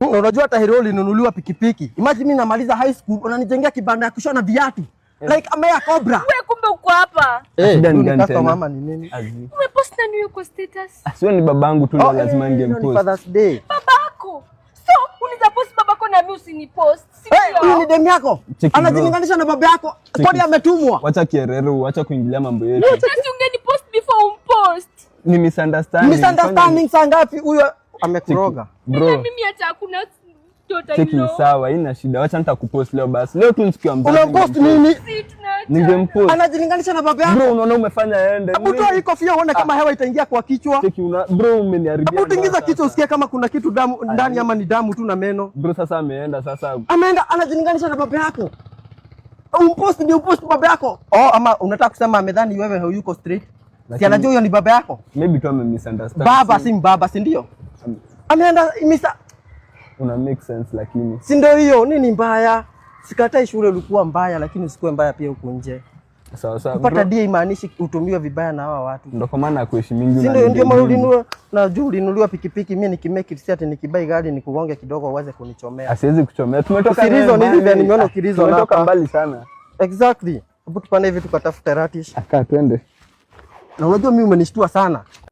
Unajua hata hero linunuliwa pikipiki. Imagine mimi namaliza high school unanijengea kibanda ya kushona viatu. Like amea Cobra. Wewe kumbe uko hapa. Shida ni gani tena? Mama ni nini? Umepost na niyo kwa status. Sio ni babangu tu ndio lazima ningempost. Father's Day. Babako. So, uniza post babako na mimi usinipost. Huyu ni demu yako. Anajilinganisha na baba yako. Kwani ametumwa? Wacha kierero, wacha kuingilia mambo yetu. Sasa ungenipost before umpost. Ni misunderstanding. Misunderstanding saa ngapi huyo amekuroga? Bro. Mimi hata hakuna Cheki sawa, haina shida. Wacha nitakupost leo basi. Leo tu nikiwa mzazi. Unampost nini? Ningempost. Anajilinganisha na baba yako. Bro, unaona umefanya aende. Hebu toa hii kofia uone kama hewa itaingia kwa kichwa. Cheki bro, umeniharibia. Hebu tingiza kichwa usikie kama kuna kitu damu ndani ama ni damu tu na meno. Bro, sasa ameenda sasa. Ameenda anajilinganisha na baba yako. Umpost ndio post baba yako. Ama unataka kusema amedhani wewe hayuko straight? Si anajua huyo ni baba yako? Maybe tu misunderstand. Baba si mbaba, si ndio? Ameenda una make sense lakini. Si ndio hiyo nini mbaya? Sikatai shule ulikuwa mbaya lakini usikue mbaya pia huko nje. Sawa sawa. Kupata dia imaanishi utumiwe vibaya na hawa watu. Ndio kwa maana kuheshimingi na ndio maana na juu ulinunuliwa pikipiki, mimi nikimake it ati nikibai gari nikugonge kidogo uweze kunichomea. Asiwezi kuchomea. Tumetoka hizo hivi vya nimeona ukirizo na tumetoka mbali sana. Exactly. Hebu tupande hivi tukatafuta ratish. Aka twende. Na unajua mimi umenishtua sana.